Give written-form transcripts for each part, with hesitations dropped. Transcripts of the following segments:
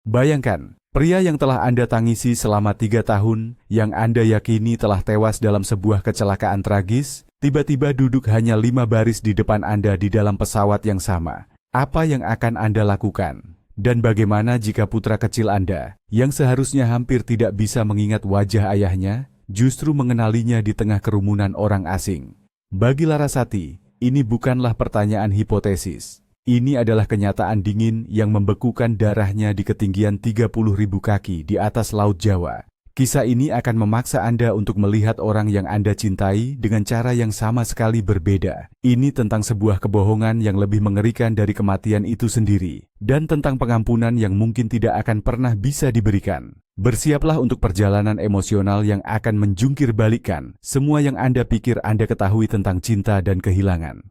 Bayangkan, pria yang telah Anda tangisi selama 3 tahun, yang Anda yakini telah tewas dalam sebuah kecelakaan tragis, tiba-tiba duduk hanya 5 baris di depan Anda di dalam pesawat yang sama. Apa yang akan Anda lakukan? Dan bagaimana jika putra kecil Anda, yang seharusnya hampir tidak bisa mengingat wajah ayahnya, justru mengenalinya di tengah kerumunan orang asing? Bagi Larasati, ini bukanlah pertanyaan hipotesis. Ini adalah kenyataan dingin yang membekukan darahnya di ketinggian 30.000 kaki di atas Laut Jawa. Kisah ini akan memaksa Anda untuk melihat orang yang Anda cintai dengan cara yang sama sekali berbeda. Ini tentang sebuah kebohongan yang lebih mengerikan dari kematian itu sendiri, dan tentang pengampunan yang mungkin tidak akan pernah bisa diberikan. Bersiaplah untuk perjalanan emosional yang akan menjungkir balikkan semua yang Anda pikir Anda ketahui tentang cinta dan kehilangan.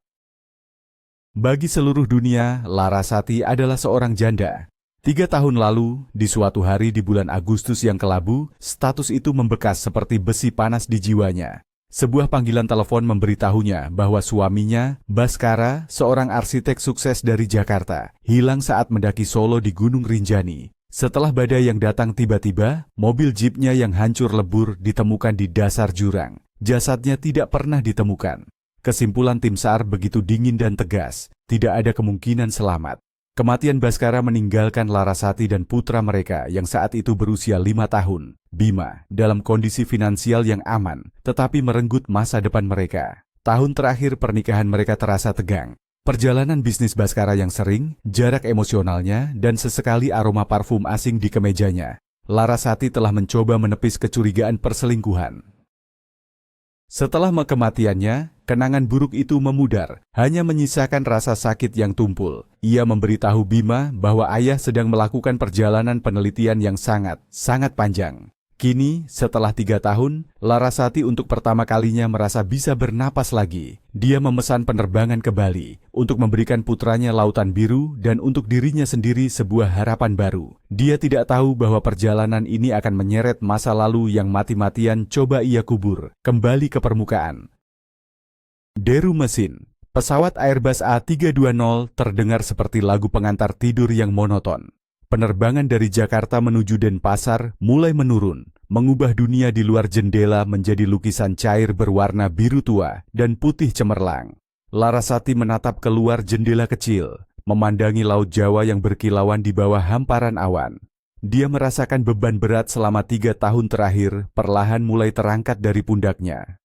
Bagi seluruh dunia, Larasati adalah seorang janda. 3 tahun lalu, di suatu hari di bulan Agustus yang kelabu, status itu membekas seperti besi panas di jiwanya. Sebuah panggilan telepon memberitahunya bahwa suaminya, Baskara, seorang arsitek sukses dari Jakarta, hilang saat mendaki Solo di Gunung Rinjani. Setelah badai yang datang tiba-tiba, mobil jeepnya yang hancur lebur ditemukan di dasar jurang. Jasadnya tidak pernah ditemukan. Kesimpulan tim SAR begitu dingin dan tegas, tidak ada kemungkinan selamat. Kematian Baskara meninggalkan Larasati dan putra mereka yang saat itu berusia 5 tahun, Bima, dalam kondisi finansial yang aman, tetapi merenggut masa depan mereka. Tahun terakhir pernikahan mereka terasa tegang. Perjalanan bisnis Baskara yang sering, jarak emosionalnya, dan sesekali aroma parfum asing di kemejanya. Larasati telah mencoba menepis kecurigaan perselingkuhan. Setelah kematiannya, kenangan buruk itu memudar, hanya menyisakan rasa sakit yang tumpul. Ia memberitahu Bima bahwa ayah sedang melakukan perjalanan penelitian yang sangat panjang. Kini, setelah 3 tahun, Larasati untuk pertama kalinya merasa bisa bernapas lagi. Dia memesan penerbangan ke Bali untuk memberikan putranya lautan biru dan untuk dirinya sendiri sebuah harapan baru. Dia tidak tahu bahwa perjalanan ini akan menyeret masa lalu yang mati-matian coba ia kubur, kembali ke permukaan. Deru mesin. Pesawat Airbus A320 terdengar seperti lagu pengantar tidur yang monoton. Penerbangan dari Jakarta menuju Denpasar mulai menurun, mengubah dunia di luar jendela menjadi lukisan cair berwarna biru tua dan putih cemerlang. Larasati menatap keluar jendela kecil, memandangi Laut Jawa yang berkilauan di bawah hamparan awan. Dia merasakan beban berat selama 3 tahun terakhir perlahan mulai terangkat dari pundaknya.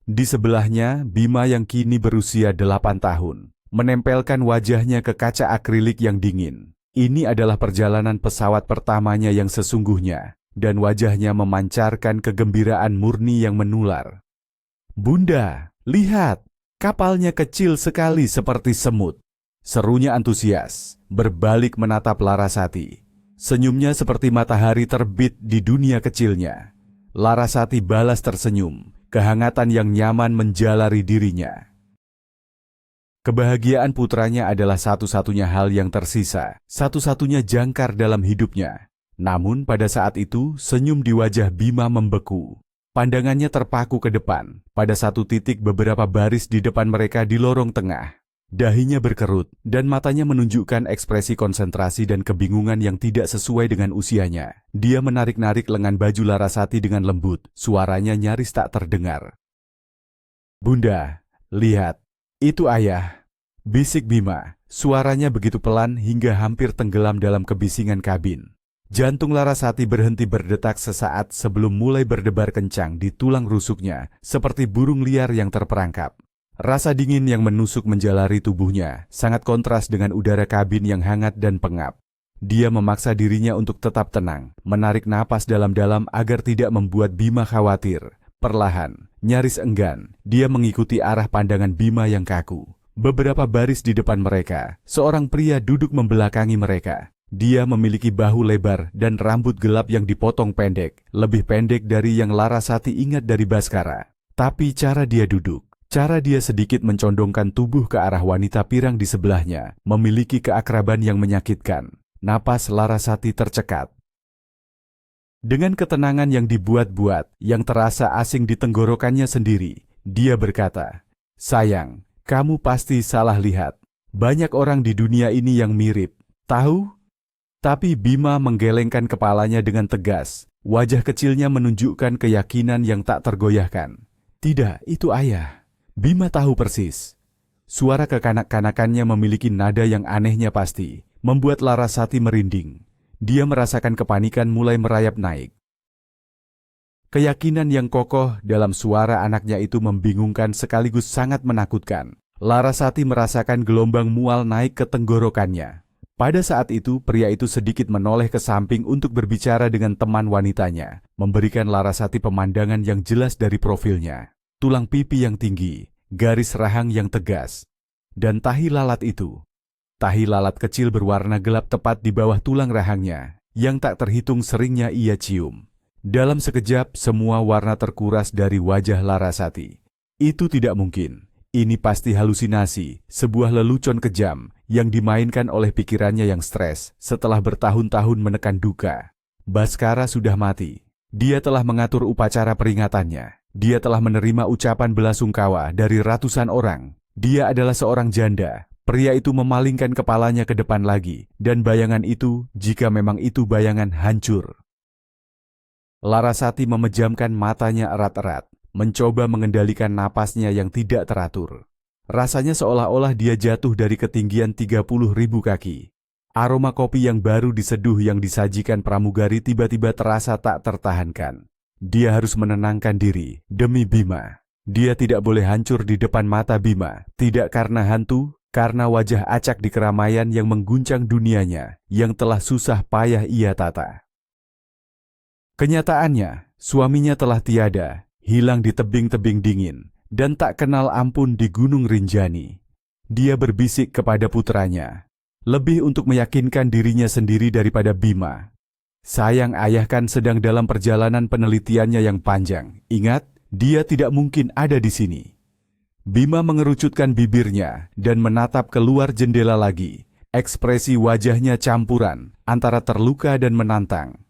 Di sebelahnya, Bima yang kini berusia 8 tahun, menempelkan wajahnya ke kaca akrilik yang dingin. Ini adalah perjalanan pesawat pertamanya yang sesungguhnya, dan wajahnya memancarkan kegembiraan murni yang menular. "Bunda, lihat, kapalnya kecil sekali seperti semut," serunya antusias, berbalik menatap Larasati. Senyumnya seperti matahari terbit di dunia kecilnya. Larasati balas tersenyum, kehangatan yang nyaman menjalari dirinya. Kebahagiaan putranya adalah satu-satunya hal yang tersisa, satu-satunya jangkar dalam hidupnya. Namun pada saat itu, senyum di wajah Bima membeku. Pandangannya terpaku ke depan, pada satu titik beberapa baris di depan mereka di lorong tengah. Dahinya berkerut, dan matanya menunjukkan ekspresi konsentrasi dan kebingungan yang tidak sesuai dengan usianya. Dia menarik-narik lengan baju Larasati dengan lembut, suaranya nyaris tak terdengar. "Bunda, lihat. Itu ayah," bisik Bima. Suaranya begitu pelan hingga hampir tenggelam dalam kebisingan kabin. Jantung Larasati berhenti berdetak sesaat sebelum mulai berdebar kencang di tulang rusuknya, seperti burung liar yang terperangkap. Rasa dingin yang menusuk menjalari tubuhnya, sangat kontras dengan udara kabin yang hangat dan pengap. Dia memaksa dirinya untuk tetap tenang, menarik napas dalam-dalam agar tidak membuat Bima khawatir. Perlahan, nyaris enggan, dia mengikuti arah pandangan Bima yang kaku. Beberapa baris di depan mereka, seorang pria duduk membelakangi mereka. Dia memiliki bahu lebar dan rambut gelap yang dipotong pendek, lebih pendek dari yang Larasati ingat dari Baskara. Tapi cara dia duduk, cara dia sedikit mencondongkan tubuh ke arah wanita pirang di sebelahnya, memiliki keakraban yang menyakitkan. Napas Larasati tercekat. Dengan ketenangan yang dibuat-buat, yang terasa asing di tenggorokannya sendiri, dia berkata, "Sayang, kamu pasti salah lihat. Banyak orang di dunia ini yang mirip. Tahu? Tapi Bima menggelengkan kepalanya dengan tegas. Wajah kecilnya menunjukkan keyakinan yang tak tergoyahkan. Tidak, itu ayah. Bima tahu persis. Suara kekanak-kanakannya memiliki nada yang anehnya pasti, membuat Larasati merinding. Dia merasakan kepanikan mulai merayap naik. Keyakinan yang kokoh dalam suara anaknya itu membingungkan sekaligus sangat menakutkan. Larasati merasakan gelombang mual naik ke tenggorokannya. Pada saat itu, pria itu sedikit menoleh ke samping untuk berbicara dengan teman wanitanya, memberikan Larasati pemandangan yang jelas dari profilnya. Tulang pipi yang tinggi, garis rahang yang tegas, dan tahi lalat itu. Tahi lalat kecil berwarna gelap tepat di bawah tulang rahangnya, yang tak terhitung seringnya ia cium. Dalam sekejap, semua warna terkuras dari wajah Larasati. Itu tidak mungkin. Ini pasti halusinasi, sebuah lelucon kejam yang dimainkan oleh pikirannya yang stres setelah bertahun-tahun menekan duka. Baskara sudah mati. Dia telah mengatur upacara peringatannya. Dia telah menerima ucapan belasungkawa dari ratusan orang. Dia adalah seorang janda. Pria itu memalingkan kepalanya ke depan lagi, dan bayangan itu, jika memang itu bayangan, hancur. Larasati memejamkan matanya erat-erat, mencoba mengendalikan napasnya yang tidak teratur. Rasanya seolah-olah dia jatuh dari ketinggian 30.000 kaki. Aroma kopi yang baru diseduh yang disajikan pramugari tiba-tiba terasa tak tertahankan. Dia harus menenangkan diri demi Bima. Dia tidak boleh hancur di depan mata Bima, tidak karena hantu, karena wajah acak di keramaian yang mengguncang dunianya, yang telah susah payah ia tata. Kenyataannya, suaminya telah tiada, hilang di tebing-tebing dingin, dan tak kenal ampun di Gunung Rinjani. Dia berbisik kepada putranya, lebih untuk meyakinkan dirinya sendiri daripada Bima. Sayang ayah kan sedang dalam perjalanan penelitiannya yang panjang. Ingat, dia tidak mungkin ada di sini. Bima mengerucutkan bibirnya dan menatap keluar jendela lagi. Ekspresi wajahnya campuran antara terluka dan menantang.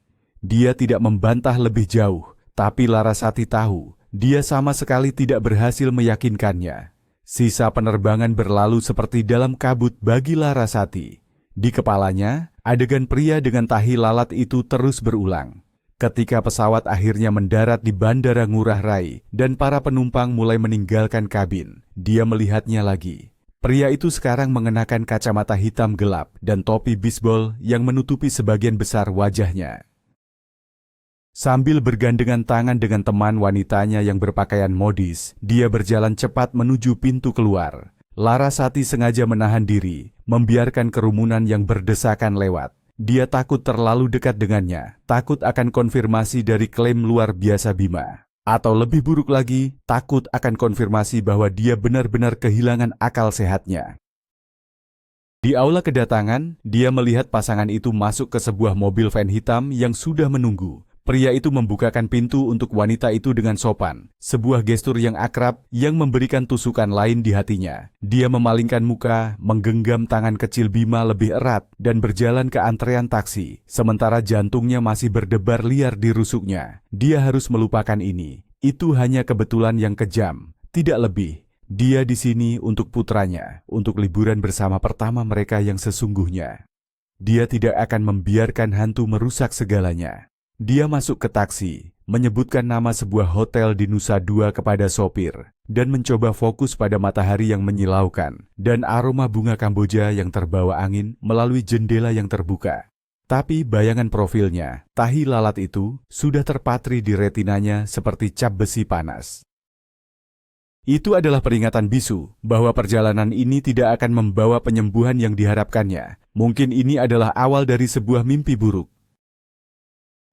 Dia tidak membantah lebih jauh, tapi Larasati tahu, dia sama sekali tidak berhasil meyakinkannya. Sisa penerbangan berlalu seperti dalam kabut bagi Larasati. Di kepalanya, adegan pria dengan tahi lalat itu terus berulang. Ketika pesawat akhirnya mendarat di Bandara Ngurah Rai dan para penumpang mulai meninggalkan kabin, dia melihatnya lagi. Pria itu sekarang mengenakan kacamata hitam gelap dan topi bisbol yang menutupi sebagian besar wajahnya. Sambil bergandengan tangan dengan teman wanitanya yang berpakaian modis, dia berjalan cepat menuju pintu keluar. Larasati sengaja menahan diri, membiarkan kerumunan yang berdesakan lewat. Dia takut terlalu dekat dengannya, takut akan konfirmasi dari klaim luar biasa Bima. Atau lebih buruk lagi, takut akan konfirmasi bahwa dia benar-benar kehilangan akal sehatnya. Di aula kedatangan, dia melihat pasangan itu masuk ke sebuah mobil van hitam yang sudah menunggu. Pria itu membukakan pintu untuk wanita itu dengan sopan, sebuah gestur yang akrab yang memberikan tusukan lain di hatinya. Dia memalingkan muka, menggenggam tangan kecil Bima lebih erat, dan berjalan ke antrean taksi, sementara jantungnya masih berdebar liar di rusuknya. Dia harus melupakan ini. Itu hanya kebetulan yang kejam, tidak lebih. Dia di sini untuk putranya, untuk liburan bersama pertama mereka yang sesungguhnya. Dia tidak akan membiarkan hantu merusak segalanya. Dia masuk ke taksi, menyebutkan nama sebuah hotel di Nusa Dua kepada sopir, dan mencoba fokus pada matahari yang menyilaukan dan aroma bunga Kamboja yang terbawa angin melalui jendela yang terbuka. Tapi bayangan profilnya, tahi lalat itu, sudah terpatri di retinanya seperti cap besi panas. Itu adalah peringatan bisu bahwa perjalanan ini tidak akan membawa penyembuhan yang diharapkannya. Mungkin ini adalah awal dari sebuah mimpi buruk.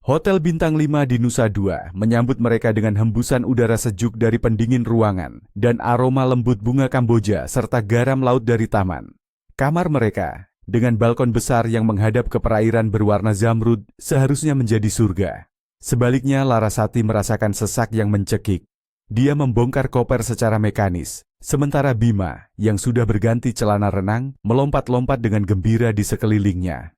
Hotel Bintang 5 di Nusa Dua menyambut mereka dengan hembusan udara sejuk dari pendingin ruangan dan aroma lembut bunga Kamboja serta garam laut dari taman. Kamar mereka, dengan balkon besar yang menghadap ke perairan berwarna zamrud, seharusnya menjadi surga. Sebaliknya, Larasati merasakan sesak yang mencekik. Dia membongkar koper secara mekanis, sementara Bima, yang sudah berganti celana renang, melompat-lompat dengan gembira di sekelilingnya.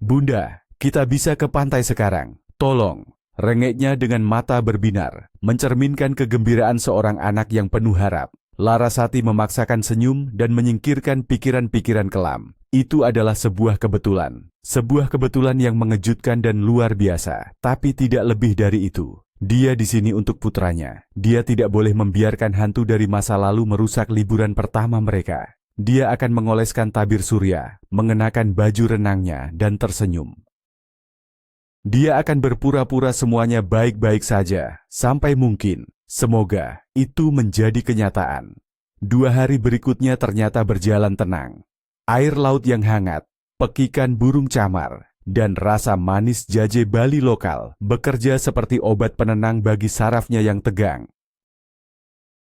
"Bunda, kita bisa ke pantai sekarang. Tolong," rengeknya dengan mata berbinar, mencerminkan kegembiraan seorang anak yang penuh harap. Larasati memaksakan senyum dan menyingkirkan pikiran-pikiran kelam. Itu adalah sebuah kebetulan. Sebuah kebetulan yang mengejutkan dan luar biasa, tapi tidak lebih dari itu. Dia di sini untuk putranya. Dia tidak boleh membiarkan hantu dari masa lalu merusak liburan pertama mereka. Dia akan mengoleskan tabir surya, mengenakan baju renangnya, dan tersenyum. Dia akan berpura-pura semuanya baik-baik saja, sampai mungkin, semoga, itu menjadi kenyataan. 2 hari berikutnya ternyata berjalan tenang. Air laut yang hangat, pekikan burung camar, dan rasa manis jaje Bali lokal bekerja seperti obat penenang bagi sarafnya yang tegang.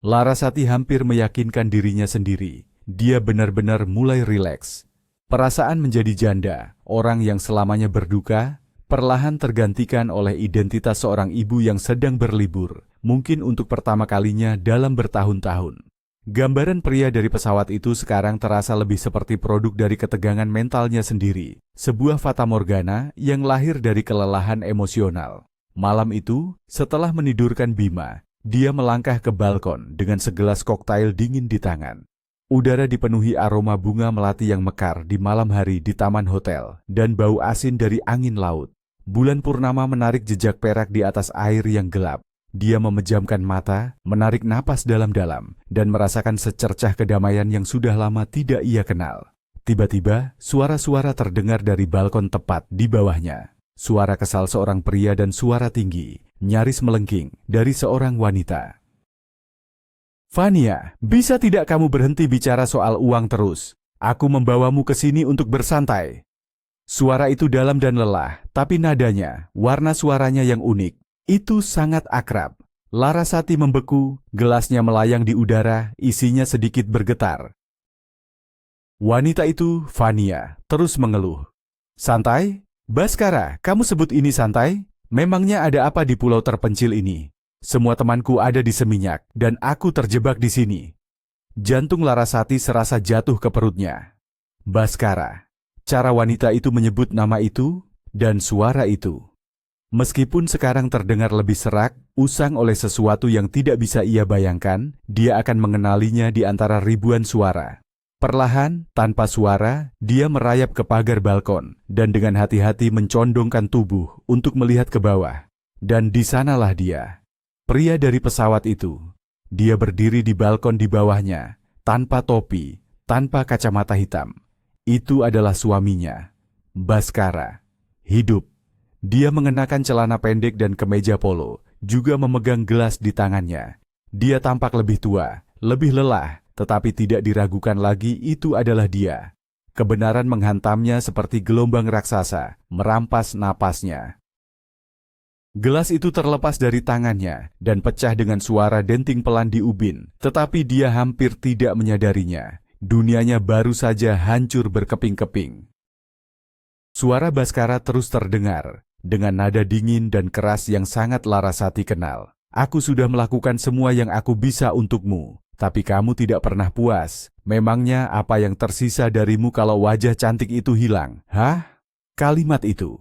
Larasati hampir meyakinkan dirinya sendiri. Dia benar-benar mulai rileks. Perasaan menjadi janda, orang yang selamanya berduka, perlahan tergantikan oleh identitas seorang ibu yang sedang berlibur, mungkin untuk pertama kalinya dalam bertahun-tahun. Gambaran pria dari pesawat itu sekarang terasa lebih seperti produk dari ketegangan mentalnya sendiri, sebuah fatamorgana yang lahir dari kelelahan emosional. Malam itu, setelah menidurkan Bima, dia melangkah ke balkon dengan segelas koktail dingin di tangan. Udara dipenuhi aroma bunga melati yang mekar di malam hari di taman hotel, dan bau asin dari angin laut. Bulan purnama menarik jejak perak di atas air yang gelap. Dia memejamkan mata, menarik napas dalam-dalam, dan merasakan secercah kedamaian yang sudah lama tidak ia kenal. Tiba-tiba, suara-suara terdengar dari balkon tepat di bawahnya. Suara kesal seorang pria dan suara tinggi, nyaris melengking, dari seorang wanita. "Vania, bisa tidak kamu berhenti bicara soal uang terus? Aku membawamu ke sini untuk bersantai." Suara itu dalam dan lelah, tapi nadanya, warna suaranya yang unik. Itu sangat akrab. Larasati membeku, gelasnya melayang di udara, isinya sedikit bergetar. Wanita itu, Vania, terus mengeluh. "Santai? Baskara, kamu sebut ini santai? Memangnya ada apa di pulau terpencil ini? Semua temanku ada di Seminyak, dan aku terjebak di sini." Jantung Larasati serasa jatuh ke perutnya. Baskara. Cara wanita itu menyebut nama itu, dan suara itu. Meskipun sekarang terdengar lebih serak, usang oleh sesuatu yang tidak bisa ia bayangkan, dia akan mengenalinya di antara ribuan suara. Perlahan, tanpa suara, dia merayap ke pagar balkon, dan dengan hati-hati mencondongkan tubuh untuk melihat ke bawah. Dan di sanalah dia. Pria dari pesawat itu. Dia berdiri di balkon di bawahnya, tanpa topi, tanpa kacamata hitam. Itu adalah suaminya, Baskara. Hidup. Dia mengenakan celana pendek dan kemeja polo, juga memegang gelas di tangannya. Dia tampak lebih tua, lebih lelah, tetapi tidak diragukan lagi itu adalah dia. Kebenaran menghantamnya seperti gelombang raksasa, merampas napasnya. Gelas itu terlepas dari tangannya dan pecah dengan suara denting pelan di ubin, tetapi dia hampir tidak menyadarinya. Dunianya baru saja hancur berkeping-keping. Suara Baskara terus terdengar, dengan nada dingin dan keras yang sangat Larasati kenal. "Aku sudah melakukan semua yang aku bisa untukmu, tapi kamu tidak pernah puas. Memangnya apa yang tersisa darimu kalau wajah cantik itu hilang? Hah?" Kalimat itu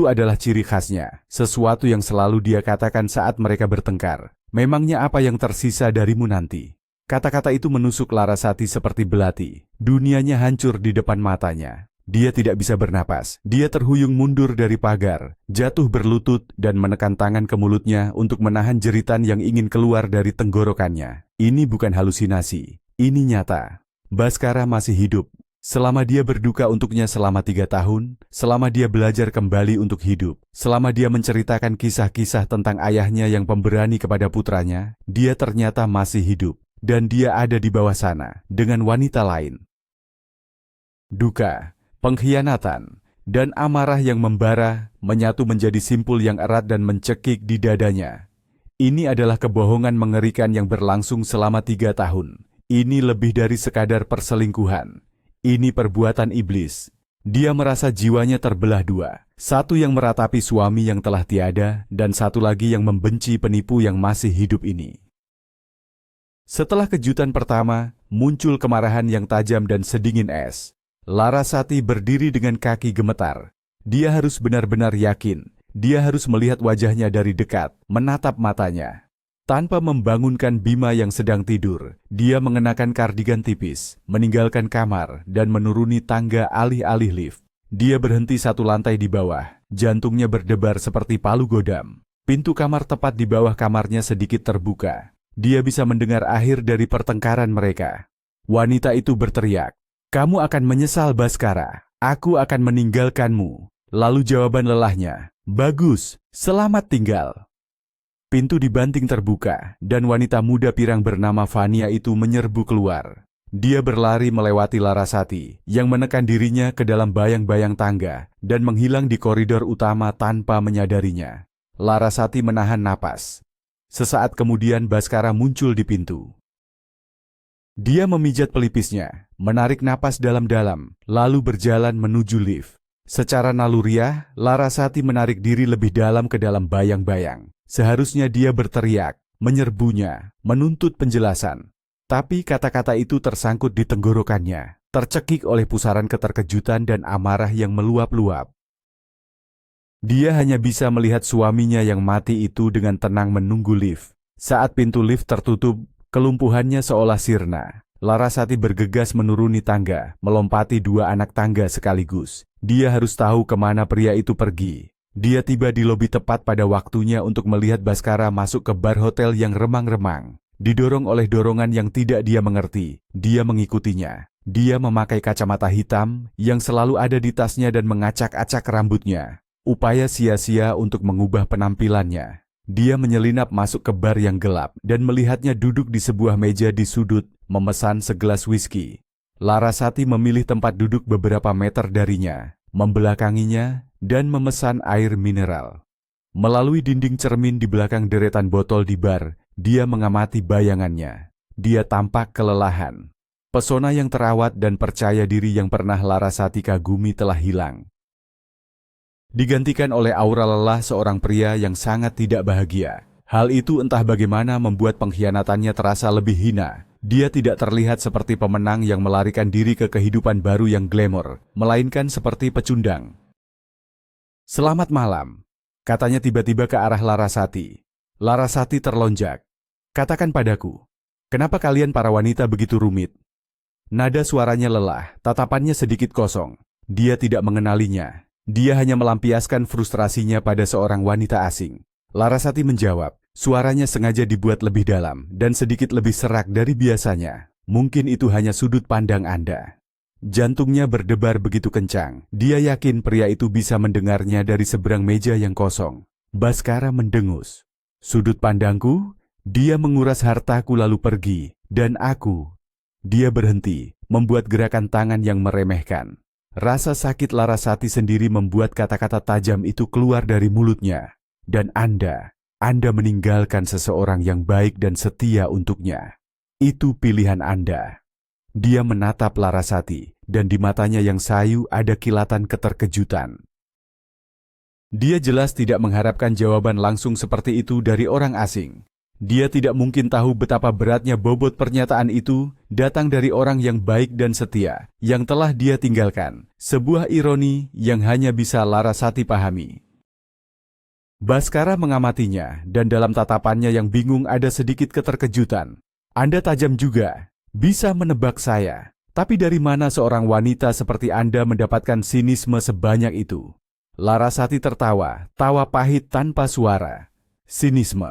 adalah ciri khasnya, sesuatu yang selalu dia katakan saat mereka bertengkar. "Memangnya apa yang tersisa darimu nanti?" Kata-kata itu menusuk Larasati seperti belati. Dunianya hancur di depan matanya. Dia tidak bisa bernapas. Dia terhuyung mundur dari pagar, jatuh berlutut dan menekan tangan ke mulutnya untuk menahan jeritan yang ingin keluar dari tenggorokannya. Ini bukan halusinasi. Ini nyata. Baskara masih hidup. Selama dia berduka untuknya selama 3 tahun, selama dia belajar kembali untuk hidup, selama dia menceritakan kisah-kisah tentang ayahnya yang pemberani kepada putranya, dia ternyata masih hidup. Dan dia ada di bawah sana, dengan wanita lain. Duka, pengkhianatan, dan amarah yang membara menyatu menjadi simpul yang erat dan mencekik di dadanya. Ini adalah kebohongan mengerikan yang berlangsung selama 3 tahun. Ini lebih dari sekadar perselingkuhan. Ini perbuatan iblis. Dia merasa jiwanya terbelah 2. Satu yang meratapi suami yang telah tiada, dan satu lagi yang membenci penipu yang masih hidup ini. Setelah kejutan pertama, muncul kemarahan yang tajam dan sedingin es. Larasati berdiri dengan kaki gemetar. Dia harus benar-benar yakin. Dia harus melihat wajahnya dari dekat, menatap matanya. Tanpa membangunkan Bima yang sedang tidur, dia mengenakan kardigan tipis, meninggalkan kamar, dan menuruni tangga alih-alih lift. Dia berhenti satu lantai di bawah, jantungnya berdebar seperti palu godam. Pintu kamar tepat di bawah kamarnya sedikit terbuka. Dia bisa mendengar akhir dari pertengkaran mereka. Wanita itu berteriak, "Kamu akan menyesal, Baskara. Aku akan meninggalkanmu." Lalu jawaban lelahnya, "Bagus, selamat tinggal." Pintu dibanting terbuka, dan wanita muda pirang bernama Vania itu menyerbu keluar. Dia berlari melewati Larasati, yang menekan dirinya ke dalam bayang-bayang tangga, dan menghilang di koridor utama tanpa menyadarinya. Larasati menahan napas. Sesaat kemudian Baskara muncul di pintu. Dia memijat pelipisnya, menarik napas dalam-dalam, lalu berjalan menuju lift. Secara naluriah, Larasati menarik diri lebih dalam ke dalam bayang-bayang. Seharusnya dia berteriak, menyerbunya, menuntut penjelasan. Tapi kata-kata itu tersangkut di tenggorokannya, tercekik oleh pusaran keterkejutan dan amarah yang meluap-luap. Dia hanya bisa melihat suaminya yang mati itu dengan tenang menunggu lift. Saat pintu lift tertutup, kelumpuhannya seolah sirna. Larasati bergegas menuruni tangga, melompati dua anak tangga sekaligus. Dia harus tahu kemana pria itu pergi. Dia tiba di lobi tepat pada waktunya untuk melihat Baskara masuk ke bar hotel yang remang-remang. Didorong oleh dorongan yang tidak dia mengerti, dia mengikutinya. Dia memakai kacamata hitam yang selalu ada di tasnya dan mengacak-acak rambutnya. Upaya sia-sia untuk mengubah penampilannya. Dia menyelinap masuk ke bar yang gelap dan melihatnya duduk di sebuah meja di sudut, memesan segelas whisky. Larasati memilih tempat duduk beberapa meter darinya, membelakanginya, dan memesan air mineral. Melalui dinding cermin di belakang deretan botol di bar, dia mengamati bayangannya. Dia tampak kelelahan. Pesona yang terawat dan percaya diri yang pernah Larasati kagumi telah hilang. Digantikan oleh aura lelah seorang pria yang sangat tidak bahagia. Hal itu entah bagaimana membuat pengkhianatannya terasa lebih hina. Dia tidak terlihat seperti pemenang yang melarikan diri ke kehidupan baru yang glamor, melainkan seperti pecundang. "Selamat malam," katanya tiba-tiba ke arah Larasati. Larasati terlonjak. "Katakan padaku, kenapa kalian para wanita begitu rumit?" Nada suaranya lelah, tatapannya sedikit kosong. Dia tidak mengenalinya. Dia hanya melampiaskan frustrasinya pada seorang wanita asing. Larasati menjawab, suaranya sengaja dibuat lebih dalam dan sedikit lebih serak dari biasanya. "Mungkin itu hanya sudut pandang Anda." Jantungnya berdebar begitu kencang. Dia yakin pria itu bisa mendengarnya dari seberang meja yang kosong. Baskara mendengus. "Sudut pandangku? Dia menguras hartaku lalu pergi. Dan aku." Dia berhenti, membuat gerakan tangan yang meremehkan. Rasa sakit Larasati sendiri membuat kata-kata tajam itu keluar dari mulutnya. "Dan Anda meninggalkan seseorang yang baik dan setia untuknya. Itu pilihan Anda." Dia menatap Larasati, dan di matanya yang sayu ada kilatan keterkejutan. Dia jelas tidak mengharapkan jawaban langsung seperti itu dari orang asing. Dia tidak mungkin tahu betapa beratnya bobot pernyataan itu datang dari orang yang baik dan setia, yang telah dia tinggalkan. Sebuah ironi yang hanya bisa Larasati pahami. Baskara mengamatinya, dan dalam tatapannya yang bingung ada sedikit keterkejutan. "Anda tajam juga. Bisa menebak saya. Tapi dari mana seorang wanita seperti Anda mendapatkan sinisme sebanyak itu?" Larasati tertawa, tawa pahit tanpa suara. Sinisme.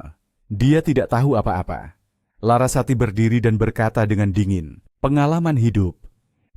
Dia tidak tahu apa-apa. Larasati berdiri dan berkata dengan dingin, "Pengalaman hidup."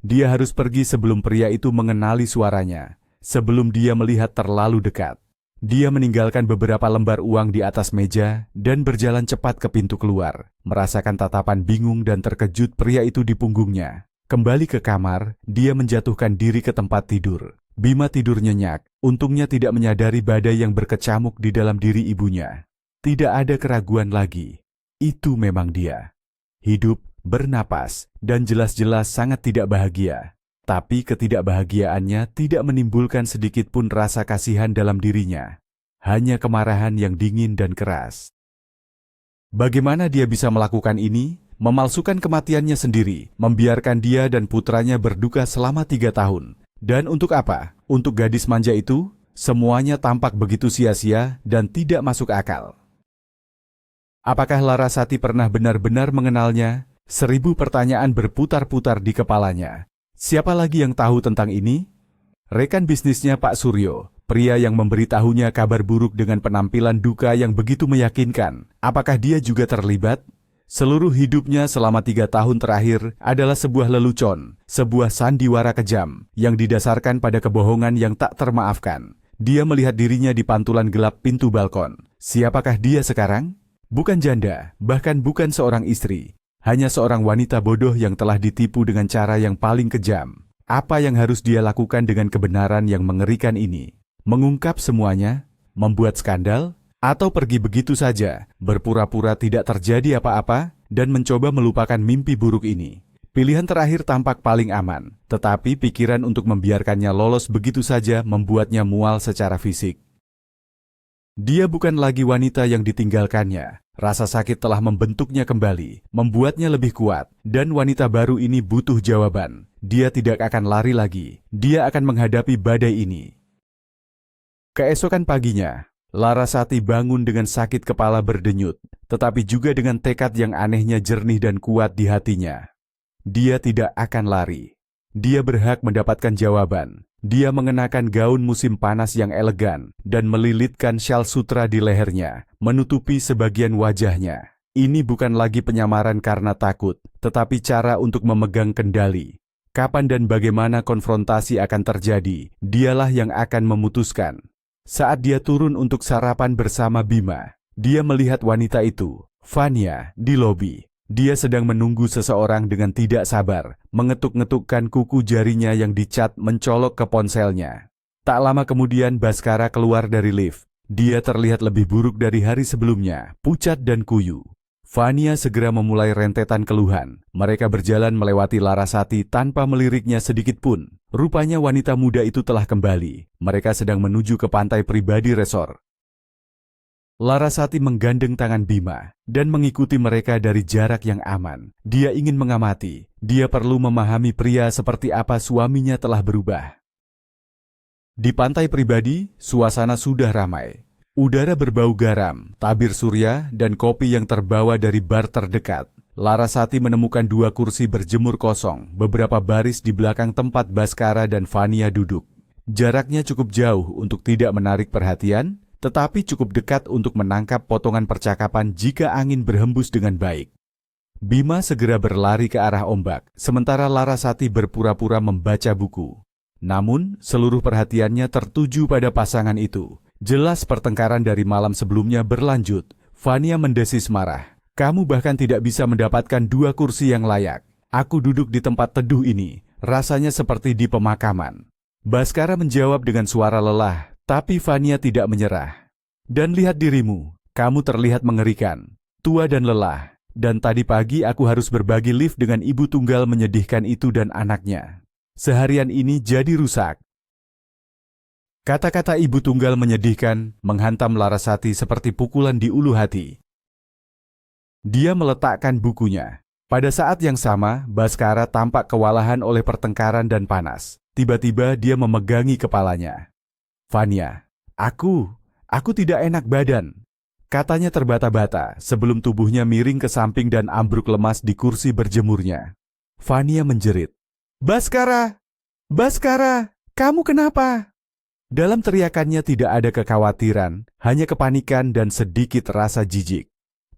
Dia harus pergi sebelum pria itu mengenali suaranya, sebelum dia melihat terlalu dekat. Dia meninggalkan beberapa lembar uang di atas meja dan berjalan cepat ke pintu keluar, merasakan tatapan bingung dan terkejut pria itu di punggungnya. Kembali ke kamar, dia menjatuhkan diri ke tempat tidur. Bima tidur nyenyak, untungnya tidak menyadari badai yang berkecamuk di dalam diri ibunya. Tidak ada keraguan lagi. Itu memang dia. Hidup, bernapas, dan jelas-jelas sangat tidak bahagia. Tapi ketidakbahagiaannya tidak menimbulkan sedikit pun rasa kasihan dalam dirinya. Hanya kemarahan yang dingin dan keras. Bagaimana dia bisa melakukan ini? Memalsukan kematiannya sendiri, membiarkan dia dan putranya berduka selama 3 tahun. Dan untuk apa? Untuk gadis manja itu? Semuanya tampak begitu sia-sia dan tidak masuk akal. Apakah Larasati pernah benar-benar mengenalnya? 1000 pertanyaan berputar-putar di kepalanya. Siapa lagi yang tahu tentang ini? Rekan bisnisnya Pak Suryo, pria yang memberitahunya kabar buruk dengan penampilan duka yang begitu meyakinkan. Apakah dia juga terlibat? Seluruh hidupnya selama 3 tahun terakhir adalah sebuah lelucon, sebuah sandiwara kejam yang didasarkan pada kebohongan yang tak termaafkan. Dia melihat dirinya di pantulan gelap pintu balkon. Siapakah dia sekarang? Bukan janda, bahkan bukan seorang istri. Hanya seorang wanita bodoh yang telah ditipu dengan cara yang paling kejam. Apa yang harus dia lakukan dengan kebenaran yang mengerikan ini? Mengungkap semuanya? Membuat skandal? Atau pergi begitu saja, berpura-pura tidak terjadi apa-apa, dan mencoba melupakan mimpi buruk ini? Pilihan terakhir tampak paling aman, tetapi pikiran untuk membiarkannya lolos begitu saja membuatnya mual secara fisik. Dia bukan lagi wanita yang ditinggalkannya. Rasa sakit telah membentuknya kembali, membuatnya lebih kuat, dan wanita baru ini butuh jawaban. Dia tidak akan lari lagi, dia akan menghadapi badai ini. Keesokan paginya, Larasati bangun dengan sakit kepala berdenyut, tetapi juga dengan tekad yang anehnya jernih dan kuat di hatinya. Dia tidak akan lari. Dia berhak mendapatkan jawaban. Dia mengenakan gaun musim panas yang elegan dan melilitkan syal sutra di lehernya, menutupi sebagian wajahnya. Ini bukan lagi penyamaran karena takut, tetapi cara untuk memegang kendali. Kapan dan bagaimana konfrontasi akan terjadi, dialah yang akan memutuskan. Saat dia turun untuk sarapan bersama Bima, dia melihat wanita itu, Fania, di lobi. Dia sedang menunggu seseorang dengan tidak sabar, mengetuk-ngetukkan kuku jarinya yang dicat mencolok ke ponselnya. Tak lama kemudian Baskara keluar dari lift. Dia terlihat lebih buruk dari hari sebelumnya, pucat dan kuyu. Fania segera memulai rentetan keluhan. Mereka berjalan melewati Larasati tanpa meliriknya sedikit pun. Rupanya wanita muda itu telah kembali. Mereka sedang menuju ke pantai pribadi resor. Larasati menggandeng tangan Bima dan mengikuti mereka dari jarak yang aman. Dia ingin mengamati. Dia perlu memahami pria seperti apa suaminya telah berubah. Di pantai pribadi, suasana sudah ramai. Udara berbau garam, tabir surya, dan kopi yang terbawa dari bar terdekat. Larasati menemukan 2 kursi berjemur kosong, beberapa baris di belakang tempat Baskara dan Fania duduk. Jaraknya cukup jauh untuk tidak menarik perhatian, tetapi cukup dekat untuk menangkap potongan percakapan jika angin berhembus dengan baik. Bima segera berlari ke arah ombak, sementara Larasati berpura-pura membaca buku. Namun, seluruh perhatiannya tertuju pada pasangan itu. Jelas pertengkaran dari malam sebelumnya berlanjut. Fania mendesis marah. Kamu bahkan tidak bisa mendapatkan 2 kursi yang layak. Aku duduk di tempat teduh ini, rasanya seperti di pemakaman. Baskara menjawab dengan suara lelah. Tapi Fania tidak menyerah. Dan lihat dirimu, kamu terlihat mengerikan, tua dan lelah. Dan tadi pagi aku harus berbagi lift dengan ibu tunggal menyedihkan itu dan anaknya. Seharian ini jadi rusak. Kata-kata ibu tunggal menyedihkan menghantam Larasati seperti pukulan di ulu hati. Dia meletakkan bukunya. Pada saat yang sama, Baskara tampak kewalahan oleh pertengkaran dan panas. Tiba-tiba dia memegangi kepalanya. Fania, aku tidak enak badan. Katanya terbata-bata sebelum tubuhnya miring ke samping dan ambruk lemas di kursi berjemurnya. Fania menjerit. Baskara! Baskara! Kamu kenapa? Dalam teriakannya tidak ada kekhawatiran, hanya kepanikan dan sedikit rasa jijik.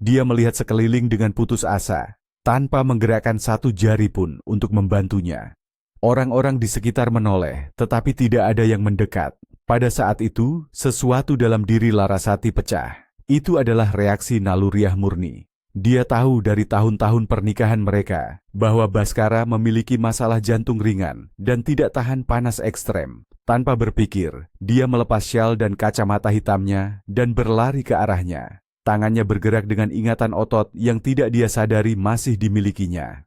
Dia melihat sekeliling dengan putus asa, tanpa menggerakkan satu jari pun untuk membantunya. Orang-orang di sekitar menoleh, tetapi tidak ada yang mendekat. Pada saat itu, sesuatu dalam diri Larasati pecah. Itu adalah reaksi naluriah murni. Dia tahu dari tahun-tahun pernikahan mereka bahwa Baskara memiliki masalah jantung ringan dan tidak tahan panas ekstrem. Tanpa berpikir, dia melepas syal dan kacamata hitamnya dan berlari ke arahnya. Tangannya bergerak dengan ingatan otot yang tidak dia sadari masih dimilikinya.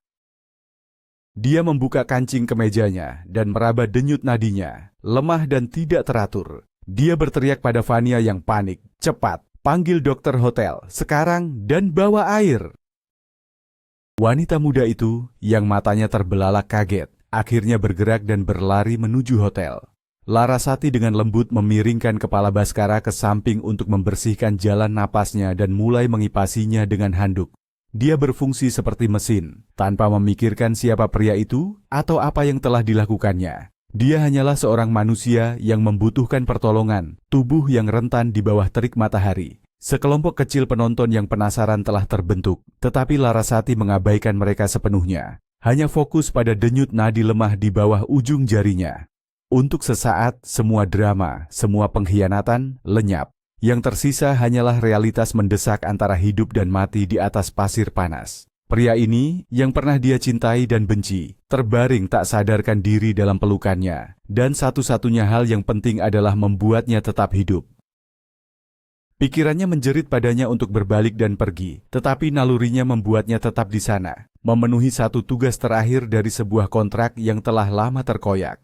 Dia membuka kancing kemejanya dan meraba denyut nadinya, lemah dan tidak teratur. Dia berteriak pada Fania yang panik, cepat, panggil dokter hotel, sekarang dan bawa air. Wanita muda itu, yang matanya terbelalak kaget, akhirnya bergerak dan berlari menuju hotel. Larasati dengan lembut memiringkan kepala Baskara ke samping untuk membersihkan jalan napasnya dan mulai mengipasinya dengan handuk. Dia berfungsi seperti mesin, tanpa memikirkan siapa pria itu atau apa yang telah dilakukannya. Dia hanyalah seorang manusia yang membutuhkan pertolongan, tubuh yang rentan di bawah terik matahari. Sekelompok kecil penonton yang penasaran telah terbentuk, tetapi Larasati mengabaikan mereka sepenuhnya. Hanya fokus pada denyut nadi lemah di bawah ujung jarinya. Untuk sesaat, semua drama, semua pengkhianatan lenyap. Yang tersisa hanyalah realitas mendesak antara hidup dan mati di atas pasir panas. Pria ini, yang pernah dia cintai dan benci, terbaring tak sadarkan diri dalam pelukannya, dan satu-satunya hal yang penting adalah membuatnya tetap hidup. Pikirannya menjerit padanya untuk berbalik dan pergi, tetapi nalurinya membuatnya tetap di sana, memenuhi satu tugas terakhir dari sebuah kontrak yang telah lama terkoyak.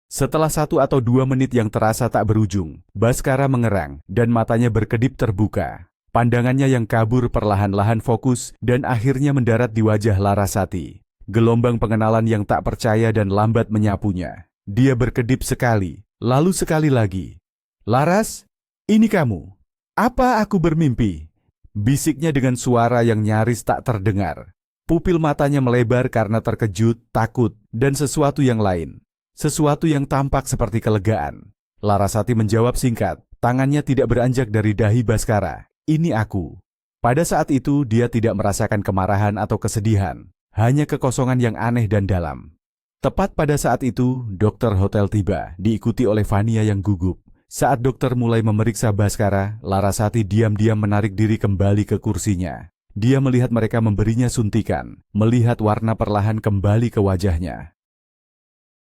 Setelah 1 atau 2 menit yang terasa tak berujung, Baskara mengerang dan matanya berkedip terbuka. Pandangannya yang kabur perlahan-lahan fokus dan akhirnya mendarat di wajah Larasati. Gelombang pengenalan yang tak percaya dan lambat menyapunya. Dia berkedip sekali, lalu sekali lagi. "Laras, ini kamu. Apa aku bermimpi?" Bisiknya dengan suara yang nyaris tak terdengar. Pupil matanya melebar karena terkejut, takut, dan sesuatu yang lain. Sesuatu yang tampak seperti kelegaan. Larasati menjawab singkat, tangannya tidak beranjak dari dahi Baskara. "Ini aku." Pada saat itu dia tidak merasakan kemarahan atau kesedihan, hanya kekosongan yang aneh dan dalam. Tepat pada saat itu, dokter hotel tiba, diikuti oleh Vania yang gugup. Saat dokter mulai memeriksa Baskara, Larasati diam-diam menarik diri kembali ke kursinya. Dia melihat mereka memberinya suntikan, melihat warna perlahan kembali ke wajahnya.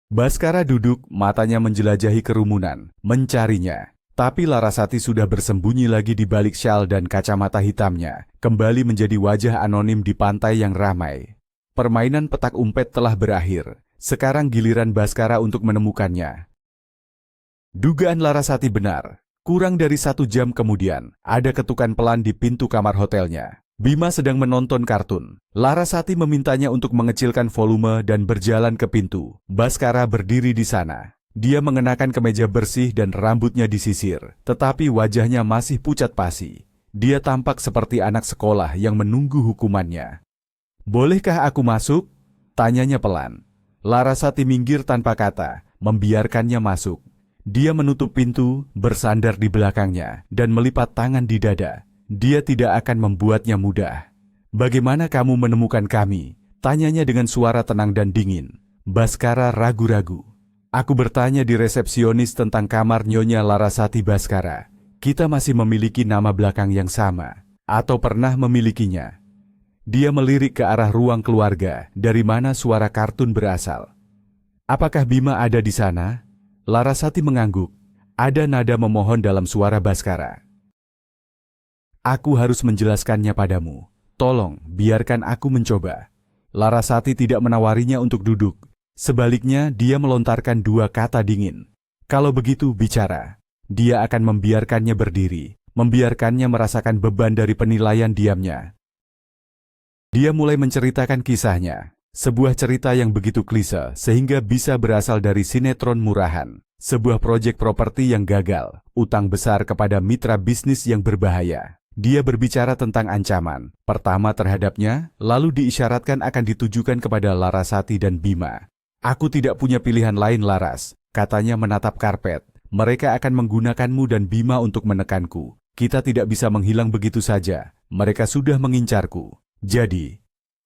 Baskara duduk, matanya menjelajahi kerumunan, mencarinya. Tapi Larasati sudah bersembunyi lagi di balik syal dan kacamata hitamnya, kembali menjadi wajah anonim di pantai yang ramai. Permainan petak umpet telah berakhir. Sekarang giliran Baskara untuk menemukannya. Dugaan Larasati benar. Kurang dari 1 jam kemudian, ada ketukan pelan di pintu kamar hotelnya. Bima sedang menonton kartun. Larasati memintanya untuk mengecilkan volume dan berjalan ke pintu. Baskara berdiri di sana. Dia mengenakan kemeja bersih dan rambutnya disisir, tetapi wajahnya masih pucat pasi. Dia tampak seperti anak sekolah yang menunggu hukumannya. "Bolehkah aku masuk?" tanyanya pelan. Larasati minggir tanpa kata, membiarkannya masuk. Dia menutup pintu, bersandar di belakangnya, dan melipat tangan di dada. Dia tidak akan membuatnya mudah. "Bagaimana kamu menemukan kami?" tanyanya dengan suara tenang dan dingin. Baskara ragu-ragu. "Aku bertanya di resepsionis tentang kamar Nyonya Larasati Baskara. Kita masih memiliki nama belakang yang sama, atau pernah memilikinya." Dia melirik ke arah ruang keluarga, dari mana suara kartun berasal. "Apakah Bima ada di sana?" Larasati mengangguk. Ada nada memohon dalam suara Baskara. "Aku harus menjelaskannya padamu. Tolong, biarkan aku mencoba." Larasati tidak menawarinya untuk duduk. Sebaliknya, dia melontarkan 2 kata dingin. "Kalau begitu, bicara." Dia akan membiarkannya berdiri, membiarkannya merasakan beban dari penilaian diamnya. Dia mulai menceritakan kisahnya. Sebuah cerita yang begitu klise sehingga bisa berasal dari sinetron murahan. Sebuah proyek properti yang gagal, utang besar kepada mitra bisnis yang berbahaya. Dia berbicara tentang ancaman, pertama terhadapnya, lalu diisyaratkan akan ditujukan kepada Larasati dan Bima. "Aku tidak punya pilihan lain, Laras," katanya menatap karpet. "Mereka akan menggunakanmu dan Bima untuk menekanku. Kita tidak bisa menghilang begitu saja. Mereka sudah mengincarku. Jadi,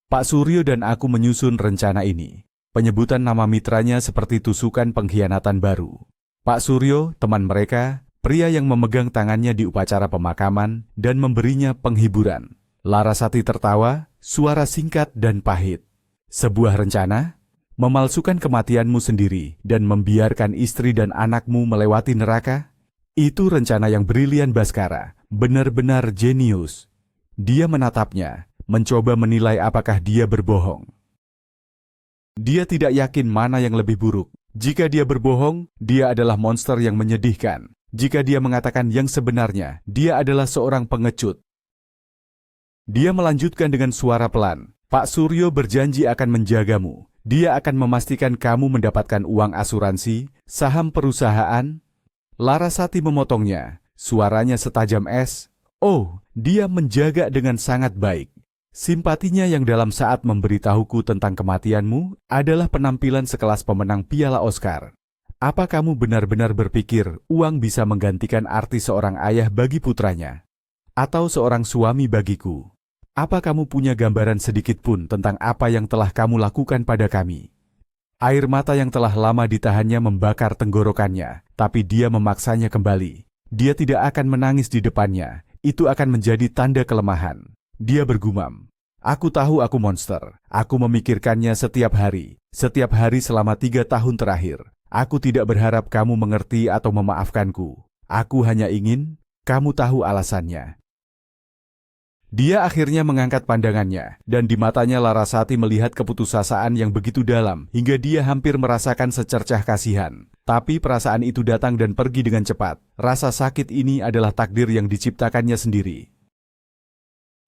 Pak Suryo dan aku menyusun rencana ini." Penyebutan nama mitranya seperti tusukan pengkhianatan baru. Pak Suryo, teman mereka, pria yang memegang tangannya di upacara pemakaman dan memberinya penghiburan. Larasati tertawa, suara singkat dan pahit. "Sebuah rencana? Memalsukan kematianmu sendiri dan membiarkan istri dan anakmu melewati neraka? Itu rencana yang brilian, Baskara. Benar-benar jenius." Dia menatapnya, mencoba menilai apakah dia berbohong. Dia tidak yakin mana yang lebih buruk. Jika dia berbohong, dia adalah monster yang menyedihkan. Jika dia mengatakan yang sebenarnya, dia adalah seorang pengecut. Dia melanjutkan dengan suara pelan, "Pak Suryo berjanji akan menjagamu. Dia akan memastikan kamu mendapatkan uang asuransi, saham perusahaan. Larasati memotongnya, suaranya setajam es. Oh, dia menjaga dengan sangat baik. Simpatinya yang dalam saat memberitahuku tentang kematianmu adalah penampilan sekelas pemenang Piala Oscar. Apa kamu benar-benar berpikir uang bisa menggantikan arti seorang ayah bagi putranya? Atau seorang suami bagiku? Apa kamu punya gambaran sedikit pun tentang apa yang telah kamu lakukan pada kami? Air mata yang telah lama ditahannya membakar tenggorokannya, tapi dia memaksanya kembali. Dia tidak akan menangis di depannya, itu akan menjadi tanda kelemahan. Dia bergumam, aku tahu aku monster, aku memikirkannya setiap hari selama 3 tahun terakhir. Aku tidak berharap kamu mengerti atau memaafkanku. Aku hanya ingin, kamu tahu alasannya. Dia akhirnya mengangkat pandangannya, dan di matanya Larasati melihat keputusasaan yang begitu dalam, hingga dia hampir merasakan secercah kasihan. Tapi perasaan itu datang dan pergi dengan cepat. Rasa sakit ini adalah takdir yang diciptakannya sendiri.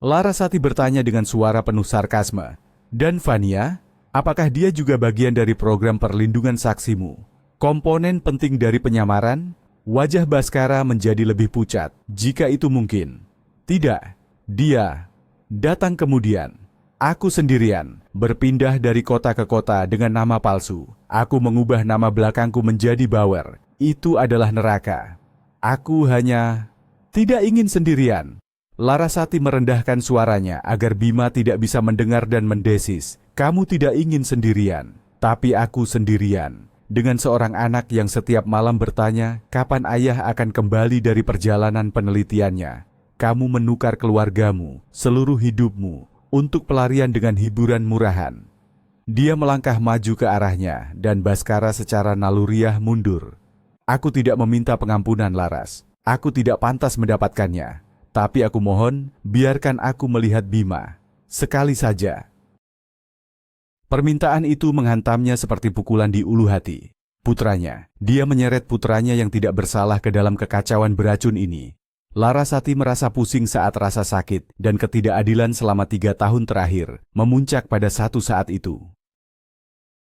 Larasati bertanya dengan suara penuh sarkasme, dan Vania, apakah dia juga bagian dari program perlindungan saksimu? Komponen penting dari penyamaran? Wajah Baskara menjadi lebih pucat, jika itu mungkin. Tidak. Dia datang kemudian. Aku sendirian, berpindah dari kota ke kota dengan nama palsu. Aku mengubah nama belakangku menjadi Bauer. Itu adalah neraka. Aku hanya tidak ingin sendirian. Larasati merendahkan suaranya agar Bima tidak bisa mendengar dan mendesis. Kamu tidak ingin sendirian, tapi aku sendirian. Dengan seorang anak yang setiap malam bertanya, kapan ayah akan kembali dari perjalanan penelitiannya. Kamu menukar keluargamu, seluruh hidupmu, untuk pelarian dengan hiburan murahan. Dia melangkah maju ke arahnya, dan Baskara secara naluriah mundur. Aku tidak meminta pengampunan, Laras. Aku tidak pantas mendapatkannya. Tapi aku mohon, biarkan aku melihat Bima. Sekali saja. Permintaan itu menghantamnya seperti pukulan di ulu hati. Putranya, dia menyeret putranya yang tidak bersalah ke dalam kekacauan beracun ini. Larasati merasa pusing saat rasa sakit dan ketidakadilan selama 3 tahun terakhir memuncak pada satu saat itu.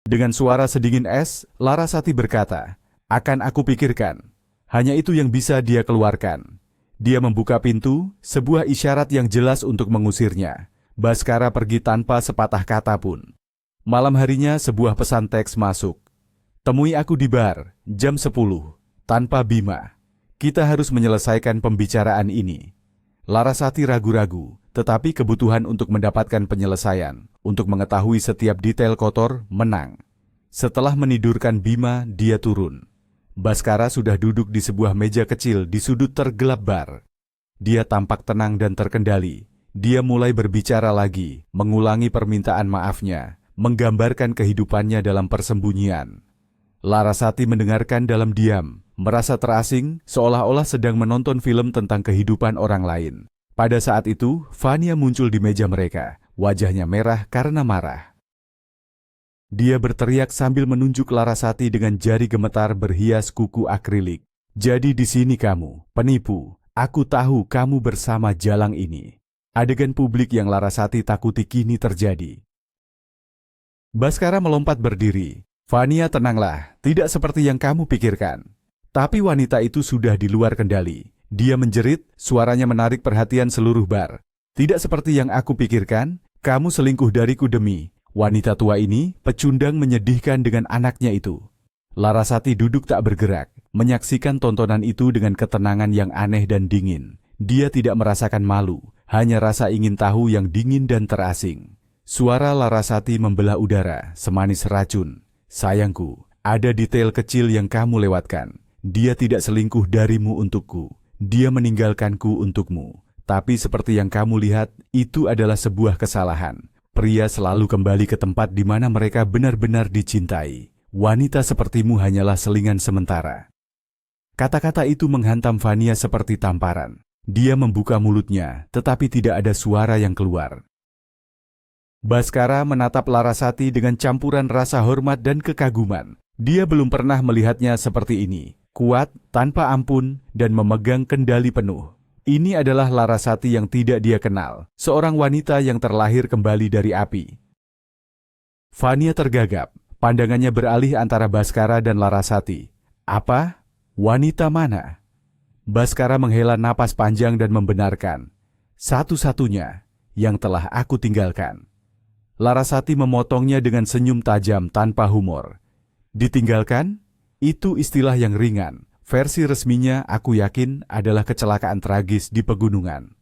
Dengan suara sedingin es, Larasati berkata, akan aku pikirkan. Hanya itu yang bisa dia keluarkan. Dia membuka pintu, sebuah isyarat yang jelas untuk mengusirnya. Baskara pergi tanpa sepatah kata pun. Malam harinya sebuah pesan teks masuk. Temui aku di bar, jam 10, tanpa Bima. Kita harus menyelesaikan pembicaraan ini. Larasati ragu-ragu, tetapi kebutuhan untuk mendapatkan penyelesaian, untuk mengetahui setiap detail kotor, menang. Setelah menidurkan Bima, dia turun. Baskara sudah duduk di sebuah meja kecil di sudut tergelap bar. Dia tampak tenang dan terkendali. Dia mulai berbicara lagi, mengulangi permintaan maafnya, menggambarkan kehidupannya dalam persembunyian. Larasati mendengarkan dalam diam, merasa terasing, seolah-olah sedang menonton film tentang kehidupan orang lain. Pada saat itu, Vania muncul di meja mereka, wajahnya merah karena marah. Dia berteriak sambil menunjuk Larasati dengan jari gemetar berhias kuku akrilik. Jadi di sini kamu, penipu. Aku tahu kamu bersama Jalang ini. Adegan publik yang Larasati takuti kini terjadi. Baskara melompat berdiri. Vania, tenanglah, tidak seperti yang kamu pikirkan. Tapi wanita itu sudah di luar kendali. Dia menjerit, suaranya menarik perhatian seluruh bar. Tidak seperti yang aku pikirkan, kamu selingkuh dariku demi. Wanita tua ini pecundang menyedihkan dengan anaknya itu. Larasati duduk tak bergerak, menyaksikan tontonan itu dengan ketenangan yang aneh dan dingin. Dia tidak merasakan malu, hanya rasa ingin tahu yang dingin dan terasing. Suara Larasati membelah udara, semanis racun. Sayangku, ada detail kecil yang kamu lewatkan. Dia tidak selingkuh darimu untukku. Dia meninggalkanku untukmu. Tapi seperti yang kamu lihat, itu adalah sebuah kesalahan. Pria selalu kembali ke tempat di mana mereka benar-benar dicintai. Wanita sepertimu hanyalah selingan sementara. Kata-kata itu menghantam Vania seperti tamparan. Dia membuka mulutnya, tetapi tidak ada suara yang keluar. Baskara menatap Larasati dengan campuran rasa hormat dan kekaguman. Dia belum pernah melihatnya seperti ini, kuat, tanpa ampun, dan memegang kendali penuh. Ini adalah Larasati yang tidak dia kenal, seorang wanita yang terlahir kembali dari api. Fania tergagap, pandangannya beralih antara Baskara dan Larasati. Apa? Wanita mana? Baskara menghela napas panjang dan membenarkan. Satu-satunya yang telah aku tinggalkan. Larasati memotongnya dengan senyum tajam tanpa humor. Ditinggalkan? Itu istilah yang ringan. Versi resminya aku yakin adalah kecelakaan tragis di pegunungan.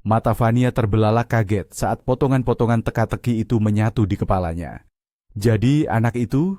Mata Fania terbelalak kaget saat potongan-potongan teka-teki itu menyatu di kepalanya. Jadi anak itu?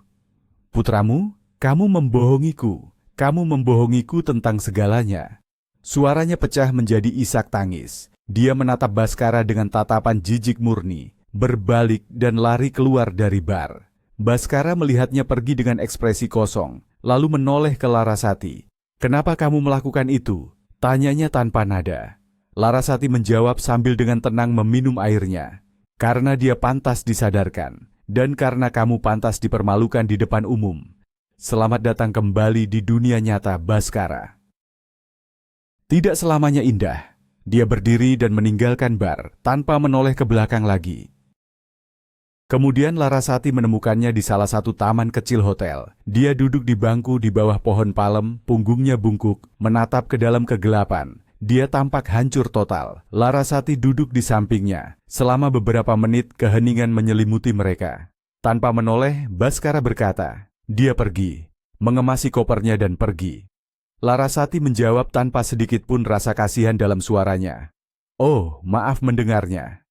Putramu? Kamu membohongiku. Kamu membohongiku tentang segalanya. Suaranya pecah menjadi isak tangis. Dia menatap Baskara dengan tatapan jijik murni, berbalik dan lari keluar dari bar. Baskara melihatnya pergi dengan ekspresi kosong, lalu menoleh ke Larasati. Kenapa kamu melakukan itu? Tanyanya tanpa nada. Larasati menjawab sambil dengan tenang meminum airnya. Karena dia pantas disadarkan, dan karena kamu pantas dipermalukan di depan umum. Selamat datang kembali di dunia nyata, Baskara. Tidak selamanya indah. Dia berdiri dan meninggalkan bar, tanpa menoleh ke belakang lagi. Kemudian Larasati menemukannya di salah satu taman kecil hotel. Dia duduk di bangku di bawah pohon palem, punggungnya bungkuk, menatap ke dalam kegelapan. Dia tampak hancur total. Larasati duduk di sampingnya. Selama beberapa menit keheningan menyelimuti mereka. Tanpa menoleh, Baskara berkata, dia pergi, mengemasi kopernya dan pergi. Larasati menjawab tanpa sedikit pun rasa kasihan dalam suaranya. Oh, maaf mendengarnya.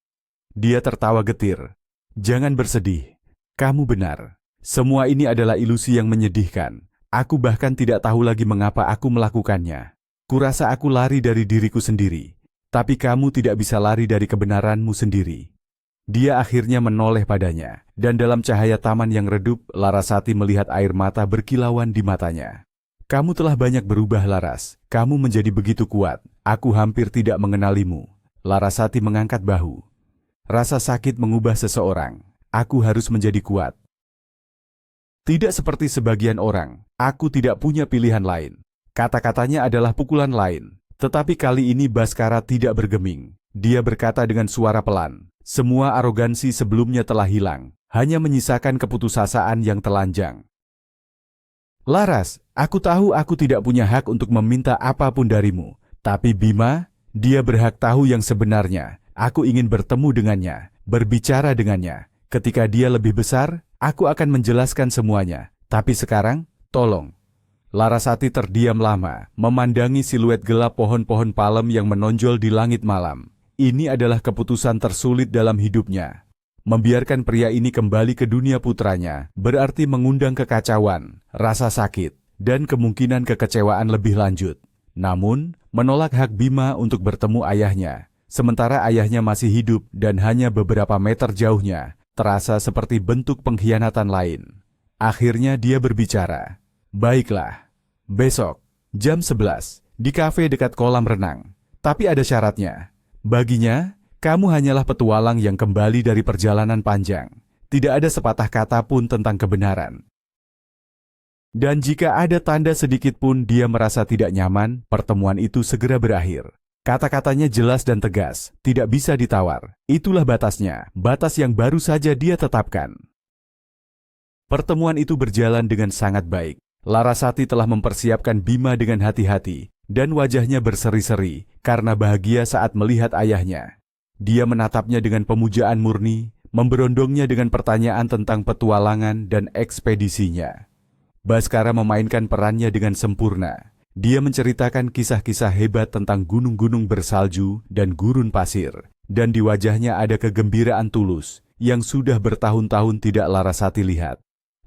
Dia tertawa getir. Jangan bersedih. Kamu benar. Semua ini adalah ilusi yang menyedihkan. Aku bahkan tidak tahu lagi mengapa aku melakukannya. Kurasa aku lari dari diriku sendiri. Tapi kamu tidak bisa lari dari kebenaranmu sendiri. Dia akhirnya menoleh padanya. Dan dalam cahaya taman yang redup, Larasati melihat air mata berkilauan di matanya. Kamu telah banyak berubah, Laras. Kamu menjadi begitu kuat. Aku hampir tidak mengenalimu. Larasati mengangkat bahu. Rasa sakit mengubah seseorang. Aku harus menjadi kuat. Tidak seperti sebagian orang, aku tidak punya pilihan lain. Kata-katanya adalah pukulan lain. Tetapi kali ini Baskara tidak bergeming. Dia berkata dengan suara pelan. Semua arogansi sebelumnya telah hilang. Hanya menyisakan keputusasaan yang telanjang. Laras, aku tahu aku tidak punya hak untuk meminta apapun darimu. Tapi Bima, dia berhak tahu yang sebenarnya. Aku ingin bertemu dengannya, berbicara dengannya. Ketika dia lebih besar, aku akan menjelaskan semuanya. Tapi sekarang, tolong. Larasati terdiam lama, memandangi siluet gelap pohon-pohon palem yang menonjol di langit malam. Ini adalah keputusan tersulit dalam hidupnya. Membiarkan pria ini kembali ke dunia putranya, berarti mengundang kekacauan, rasa sakit, dan kemungkinan kekecewaan lebih lanjut. Namun, menolak hak Bima untuk bertemu ayahnya, sementara ayahnya masih hidup dan hanya beberapa meter jauhnya, terasa seperti bentuk pengkhianatan lain. Akhirnya dia berbicara. Baiklah, besok, jam 11, di kafe dekat kolam renang. Tapi ada syaratnya. Baginya, kamu hanyalah petualang yang kembali dari perjalanan panjang. Tidak ada sepatah kata pun tentang kebenaran. Dan jika ada tanda sedikit pun dia merasa tidak nyaman, pertemuan itu segera berakhir. Kata-katanya jelas dan tegas, tidak bisa ditawar. Itulah batasnya, batas yang baru saja dia tetapkan. Pertemuan itu berjalan dengan sangat baik. Larasati telah mempersiapkan Bima dengan hati-hati, dan wajahnya berseri-seri karena bahagia saat melihat ayahnya. Dia menatapnya dengan pemujaan murni, memberondongnya dengan pertanyaan tentang petualangan dan ekspedisinya. Baskara memainkan perannya dengan sempurna. Dia menceritakan kisah-kisah hebat tentang gunung-gunung bersalju dan gurun pasir, dan di wajahnya ada kegembiraan tulus yang sudah bertahun-tahun tidak Larasati lihat.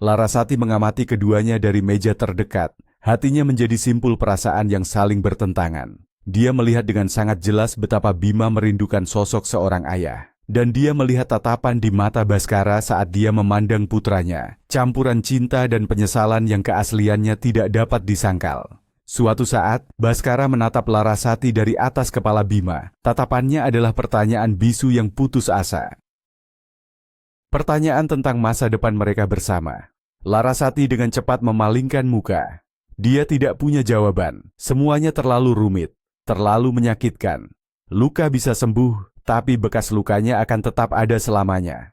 Larasati mengamati keduanya dari meja terdekat, hatinya menjadi simpul perasaan yang saling bertentangan. Dia melihat dengan sangat jelas betapa Bima merindukan sosok seorang ayah. Dan dia melihat tatapan di mata Baskara saat dia memandang putranya, campuran cinta dan penyesalan yang keasliannya tidak dapat disangkal. Suatu saat, Baskara menatap Larasati dari atas kepala Bima. Tatapannya adalah pertanyaan bisu yang putus asa. Pertanyaan tentang masa depan mereka bersama. Larasati dengan cepat memalingkan muka. Dia tidak punya jawaban. Semuanya terlalu rumit, terlalu menyakitkan. Luka bisa sembuh, tapi bekas lukanya akan tetap ada selamanya.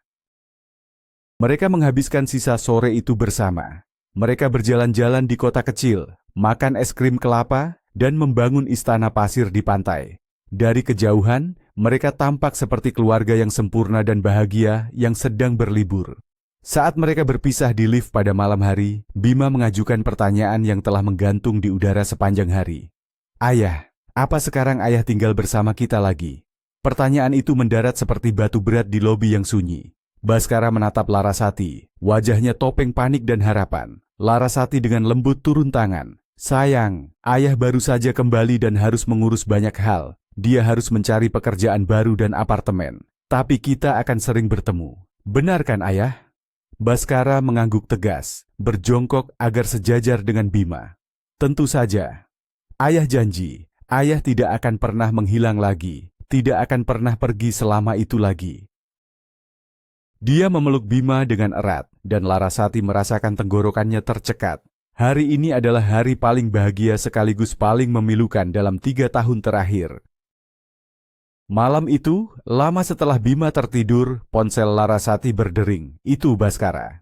Mereka menghabiskan sisa sore itu bersama. Mereka berjalan-jalan di kota kecil, makan es krim kelapa, dan membangun istana pasir di pantai. Dari kejauhan, mereka tampak seperti keluarga yang sempurna dan bahagia yang sedang berlibur. Saat mereka berpisah di lift pada malam hari, Bima mengajukan pertanyaan yang telah menggantung di udara sepanjang hari. "Ayah, apa sekarang ayah tinggal bersama kita lagi?" Pertanyaan itu mendarat seperti batu berat di lobi yang sunyi. Baskara menatap Larasati, wajahnya topeng panik dan harapan. Larasati dengan lembut turun tangan. "Sayang, ayah baru saja kembali dan harus mengurus banyak hal. Dia harus mencari pekerjaan baru dan apartemen. Tapi kita akan sering bertemu. Benar kan ayah?" Baskara mengangguk tegas, berjongkok agar sejajar dengan Bima. "Tentu saja. Ayah janji, ayah tidak akan pernah menghilang lagi, tidak akan pernah pergi selama itu lagi." Dia memeluk Bima dengan erat, dan Larasati merasakan tenggorokannya tercekat. Hari ini adalah hari paling bahagia sekaligus paling memilukan dalam 3 tahun terakhir. Malam itu, lama setelah Bima tertidur, ponsel Larasati berdering. Itu Baskara.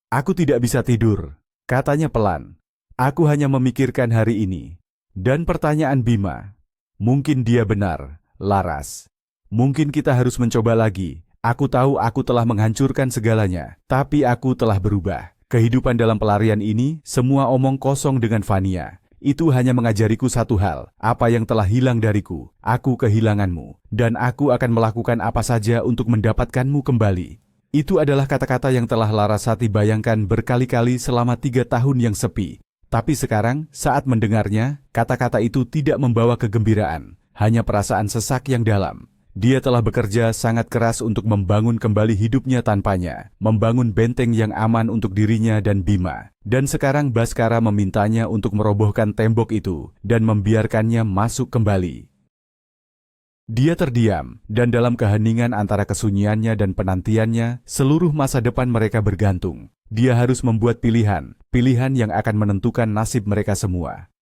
"Aku tidak bisa tidur," katanya pelan. "Aku hanya memikirkan hari ini." Dan pertanyaan Bima, "Mungkin dia benar, Laras. Mungkin kita harus mencoba lagi. Aku tahu aku telah menghancurkan segalanya, tapi aku telah berubah. Kehidupan dalam pelarian ini, semua omong kosong dengan Vania. Itu hanya mengajariku satu hal, apa yang telah hilang dariku. Aku kehilanganmu, dan aku akan melakukan apa saja untuk mendapatkanmu kembali." Itu adalah kata-kata yang telah Larasati bayangkan berkali-kali selama 3 tahun yang sepi. Tapi sekarang, saat mendengarnya, kata-kata itu tidak membawa kegembiraan, hanya perasaan sesak yang dalam. Dia telah bekerja sangat keras untuk membangun kembali hidupnya tanpanya, membangun benteng yang aman untuk dirinya dan Bima. Dan sekarang Baskara memintanya untuk merobohkan tembok itu dan membiarkannya masuk kembali. Dia terdiam, dan dalam keheningan antara kesunyiannya dan penantiannya, seluruh masa depan mereka bergantung. Dia harus membuat pilihan, pilihan yang akan menentukan nasib mereka semua.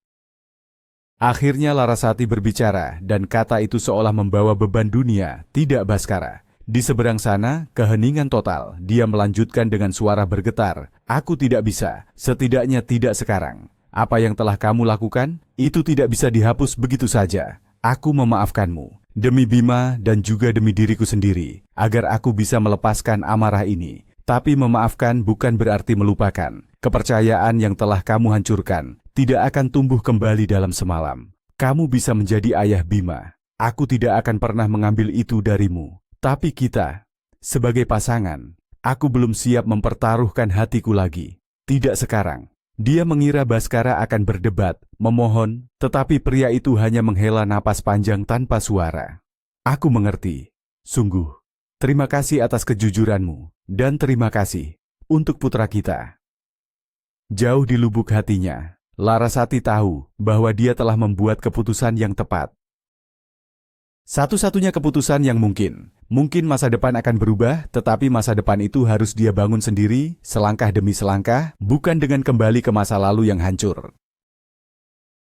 Akhirnya Larasati berbicara, dan kata itu seolah membawa beban dunia, tidak Baskara. Di seberang sana, keheningan total. Dia melanjutkan dengan suara bergetar, "Aku tidak bisa, setidaknya tidak sekarang. Apa yang telah kamu lakukan, itu tidak bisa dihapus begitu saja. Aku memaafkanmu, demi Bima dan juga demi diriku sendiri, agar aku bisa melepaskan amarah ini. Tapi memaafkan bukan berarti melupakan. Kepercayaan yang telah kamu hancurkan tidak akan tumbuh kembali dalam semalam. Kamu bisa menjadi ayah Bima. Aku tidak akan pernah mengambil itu darimu. Tapi kita, sebagai pasangan, aku belum siap mempertaruhkan hatiku lagi. Tidak sekarang." Dia mengira Baskara akan berdebat, memohon, tetapi pria itu hanya menghela napas panjang tanpa suara. "Aku mengerti. Sungguh. Terima kasih atas kejujuranmu, dan terima kasih untuk putra kita." Jauh di lubuk hatinya, Larasati tahu bahwa dia telah membuat keputusan yang tepat. Satu-satunya keputusan yang mungkin. Mungkin masa depan akan berubah, tetapi masa depan itu harus dia bangun sendiri, selangkah demi selangkah, bukan dengan kembali ke masa lalu yang hancur.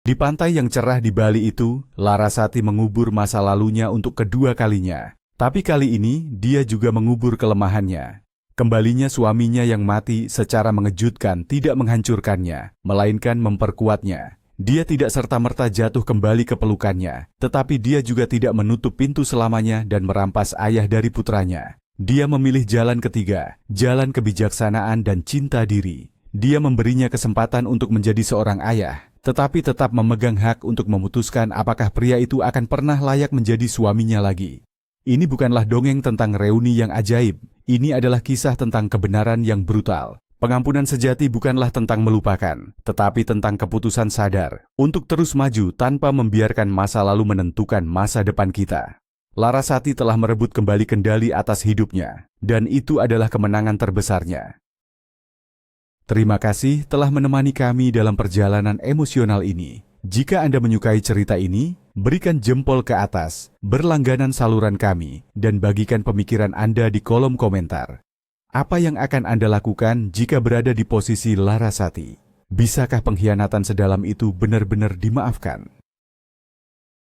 Di pantai yang cerah di Bali itu, Larasati mengubur masa lalunya untuk kedua kalinya. Tapi kali ini, dia juga mengubur kelemahannya. Kembalinya suaminya yang mati secara mengejutkan tidak menghancurkannya, melainkan memperkuatnya. Dia tidak serta-merta jatuh kembali ke pelukannya, tetapi dia juga tidak menutup pintu selamanya dan merampas ayah dari putranya. Dia memilih jalan ketiga, jalan kebijaksanaan dan cinta diri. Dia memberinya kesempatan untuk menjadi seorang ayah, tetapi tetap memegang hak untuk memutuskan apakah pria itu akan pernah layak menjadi suaminya lagi. Ini bukanlah dongeng tentang reuni yang ajaib, ini adalah kisah tentang kebenaran yang brutal. Pengampunan sejati bukanlah tentang melupakan, tetapi tentang keputusan sadar untuk terus maju tanpa membiarkan masa lalu menentukan masa depan kita. Larasati telah merebut kembali kendali atas hidupnya, dan itu adalah kemenangan terbesarnya. Terima kasih telah menemani kami dalam perjalanan emosional ini. Jika Anda menyukai cerita ini, berikan jempol ke atas, berlangganan saluran kami, dan bagikan pemikiran Anda di kolom komentar. Apa yang akan Anda lakukan jika berada di posisi Larasati? Bisakah pengkhianatan sedalam itu benar-benar dimaafkan?